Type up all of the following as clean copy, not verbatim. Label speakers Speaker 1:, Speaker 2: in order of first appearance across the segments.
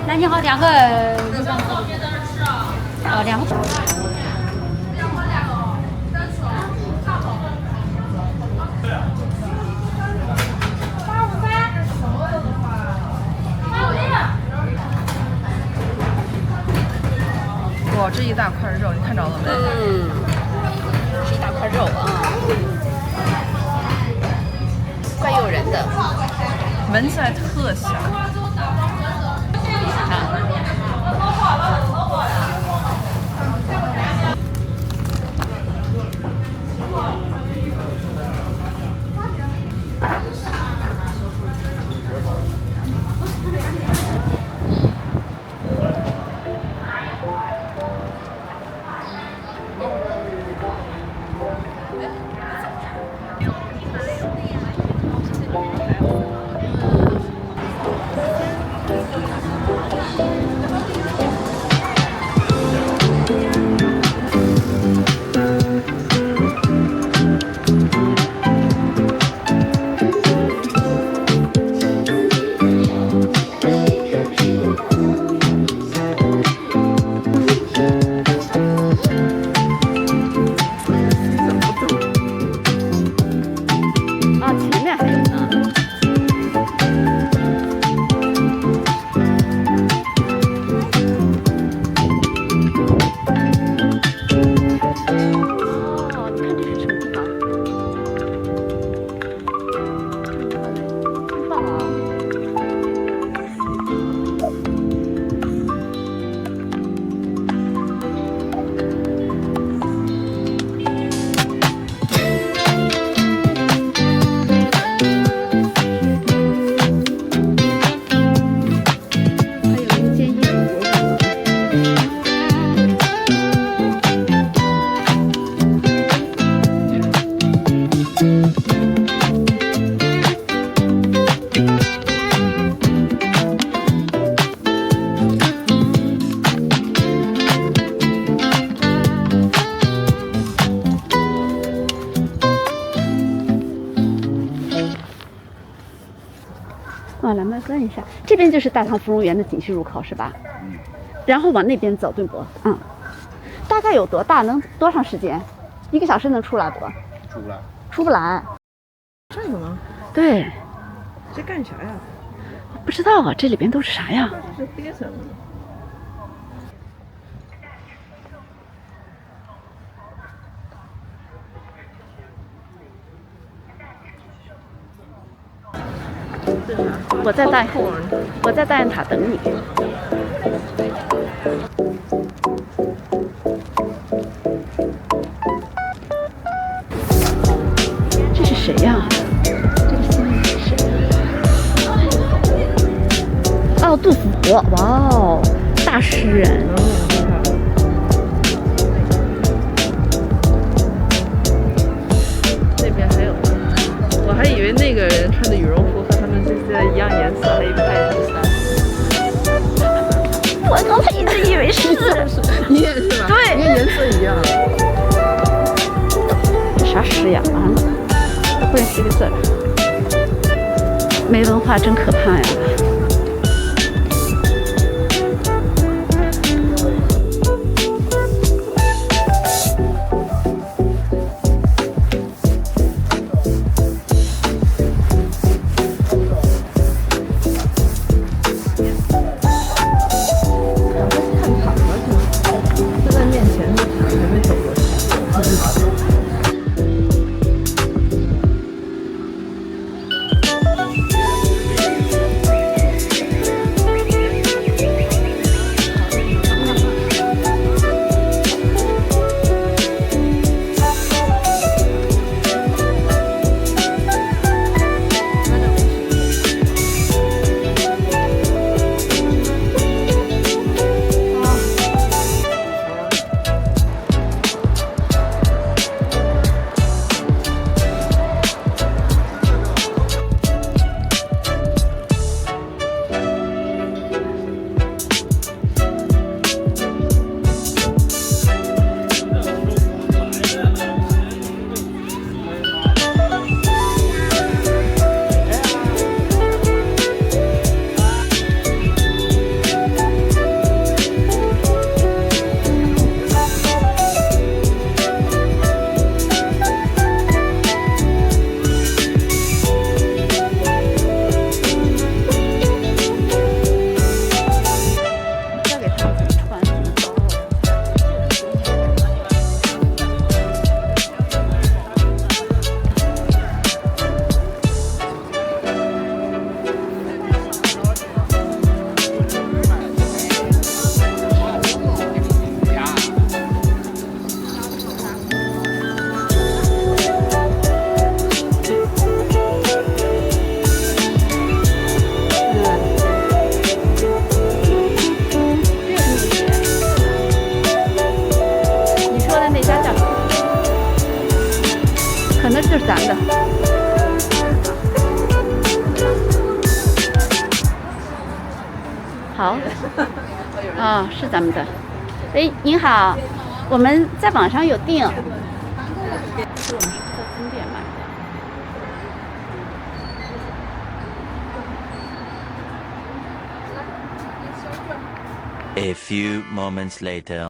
Speaker 1: 来，你好，2个，2个。
Speaker 2: 哇，这一大块肉，你看着了没？
Speaker 1: 嗯，是一大块肉啊，怪诱人的，
Speaker 2: 闻起来特香。
Speaker 1: 来慢转一下，这边就是大唐芙蓉园的景区入口是吧？嗯。然后往那边走，对不？嗯。大概有多大？能多长时间？1个小时能出来不？
Speaker 3: 出不来。
Speaker 1: 出不来。
Speaker 2: 这个吗？
Speaker 1: 对。
Speaker 2: 这干啥呀？
Speaker 1: 不知道啊，这里边都是啥呀？
Speaker 2: 这是憋什么？
Speaker 1: 我在大雁塔等你。这是谁呀？这个新人是谁？哦，杜甫，哇哦，大诗人。
Speaker 2: 那边还有呢，我还以为那个人穿的羽绒服和他们这些一样颜色，还以为他也是山。
Speaker 1: 我刚才一直以为是，
Speaker 2: 你也是吧？
Speaker 1: 对，
Speaker 2: 因为颜色一样。
Speaker 1: 啥诗呀？完了，都不认识这个字儿，没文化真可怕呀！好。哦，是咱们的。哎，您好，我们在网上有订。是我们是在分店买的。
Speaker 3: A few moments later.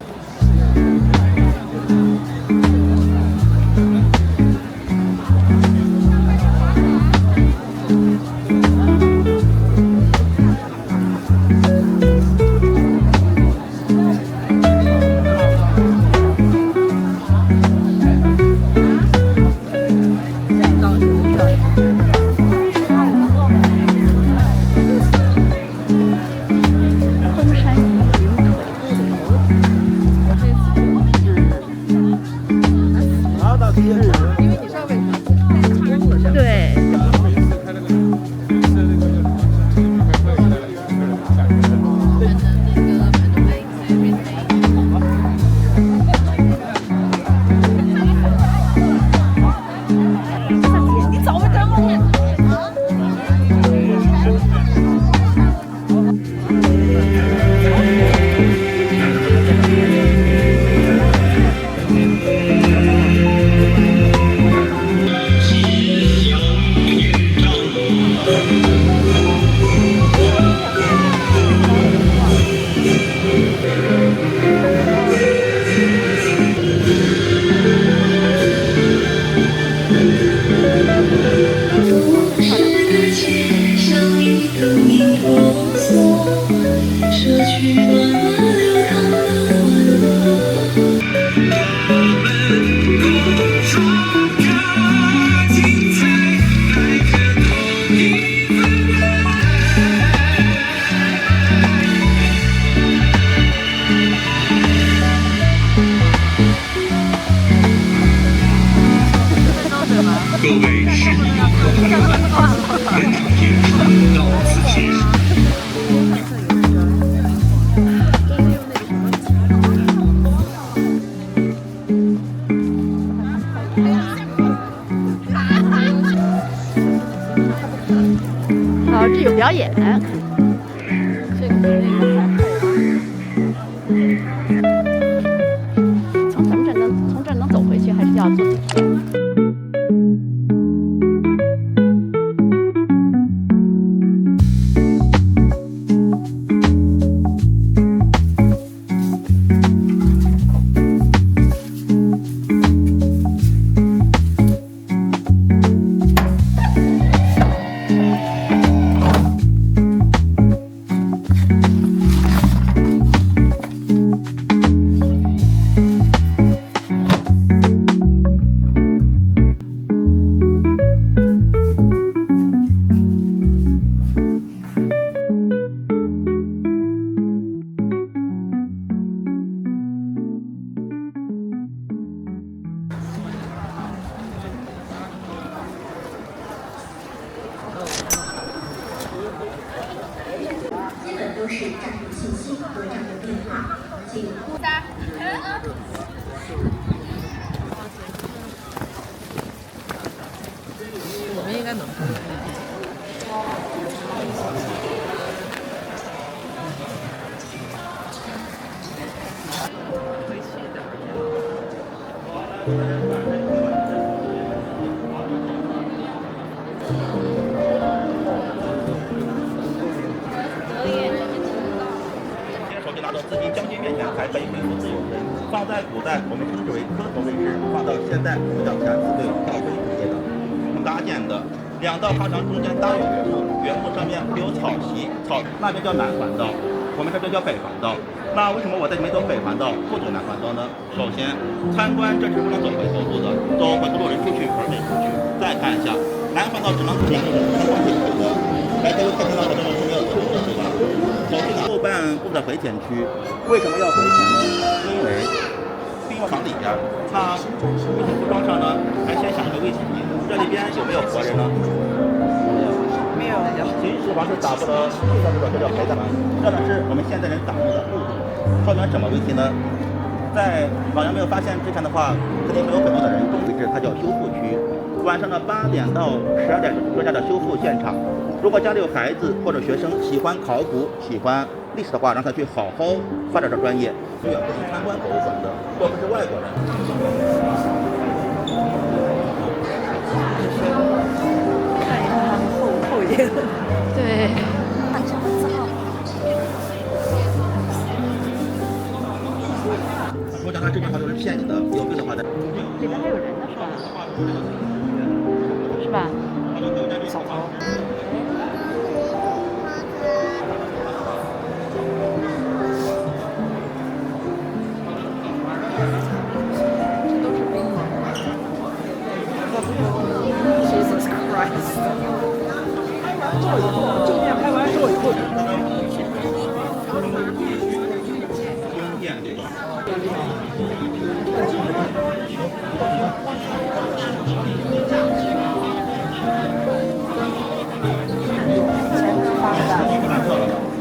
Speaker 4: 各位市民和朋友们，本场演出到此结束。
Speaker 1: 好，这有表演。
Speaker 2: 这个是那个
Speaker 1: 从这儿能走回去，还是要坐地铁？
Speaker 5: 基本都是账户信息和账户电话，请
Speaker 2: 我们应该能看回去
Speaker 6: 手就拿到资金将近面前才被恢复自由身，放在古代我们称之为磕头位置，放到现在我们叫三字队跳飞阶的。我们搭建的两道花墙中间搭有原木，原木上面会有草席，草那边叫南环道，我们这边叫北环道。那为什么我在里面走北环道，不走南环道呢？首先，参观这是不能走回头路的，走回头路人出去，而没出去。再看一下，南环道只能两个人参观进去的，来这位客厅到这边是没有出的，对吧？走进后半部的回填区，为什么要回填呢？因为病房里边，他卫生服装上呢，还先想一个危险品，这里边有没有活人呢？
Speaker 2: 没有。
Speaker 6: 秦始皇是打不得睡觉这种，这叫陪葬。这呢是我们现代人打木的误读，说明什么问题呢？在老杨没有发现之前的话，肯定会有很多的人中位置，它叫修复区。晚上的8点到12点是专家的修复现场。如果家里有孩子或者学生喜欢考古、喜欢历史的话，让他去好好发展这专业。永远不是参观博物馆的，或不是外国人。
Speaker 2: 看一看他们后爷。
Speaker 1: 对。
Speaker 6: 我讲他这句话都是骗你的，有病的话在。
Speaker 1: 里边还有人呢，是吧？是吧？
Speaker 2: 小偷。这都是兵吗？Jesus Christ！
Speaker 7: 正面拍完之后以后。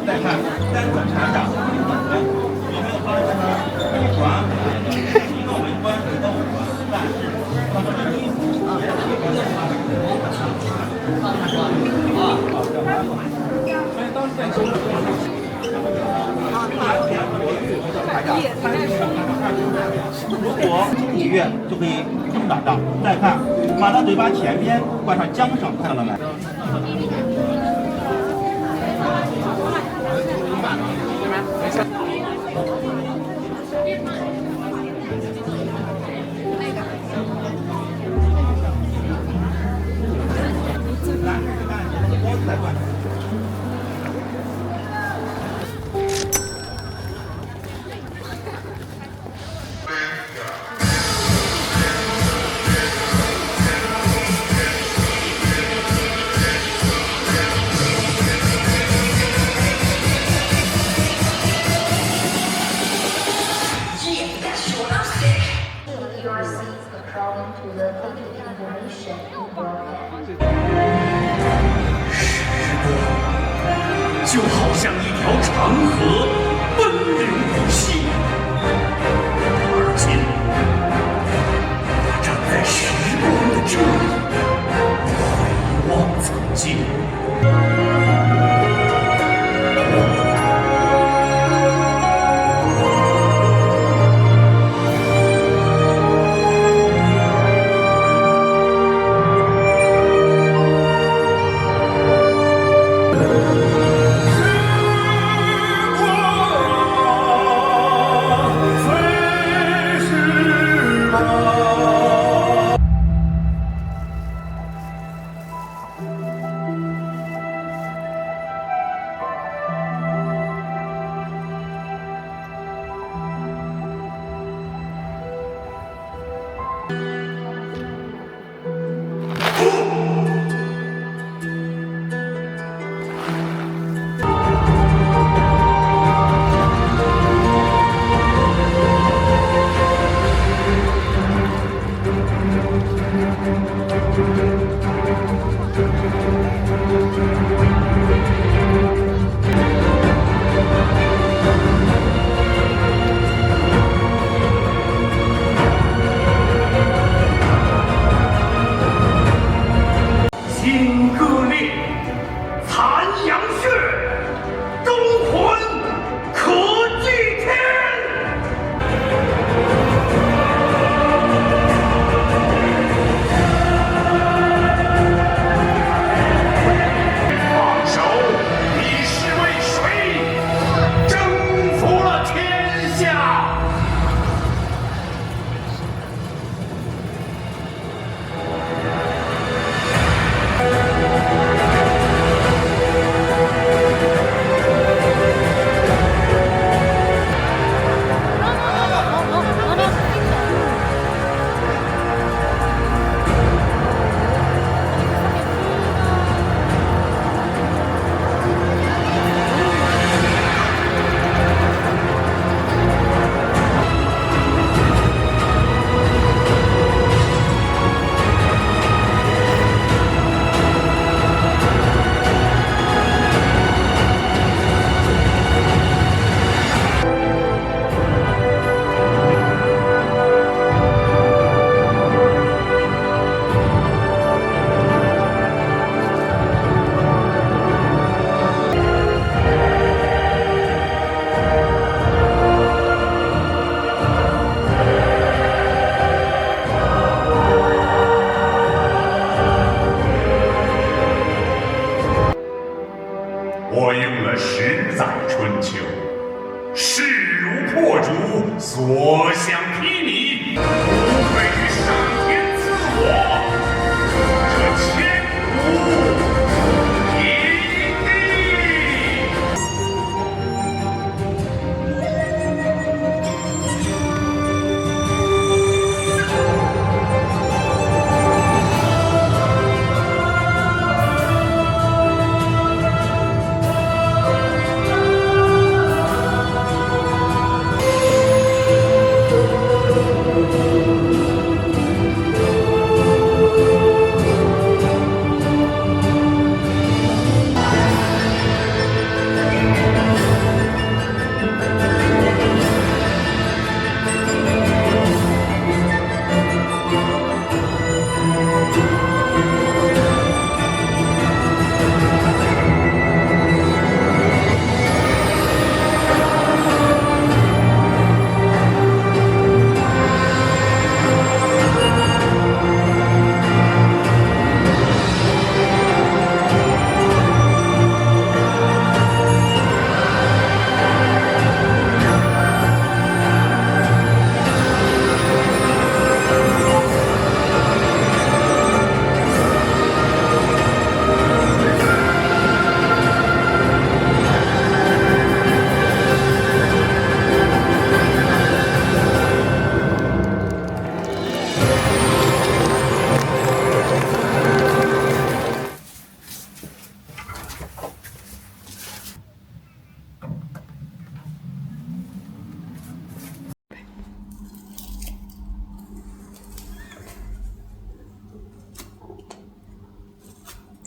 Speaker 6: 再看单管查长有没有发生呢？船一个围观，一个围观，但是他们的衣服也提供了。如果1月就可以这么打仗。再看马的嘴巴前边冠上缰绳，看到了没？
Speaker 4: 就好像一条长河，奔流不息。而今，我站在时光的这里，回望曾经。时光我用了10载春秋，势如破竹，所向披靡，无愧于上天赐我这千古一帝。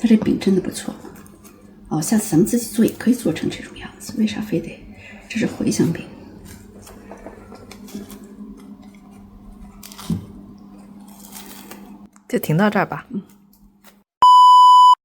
Speaker 7: 它这饼真的不错哦，下次咱们自己做也可以做成这种样子，为啥非得？这是茴香饼。
Speaker 2: 就停到这儿吧。
Speaker 7: 嗯。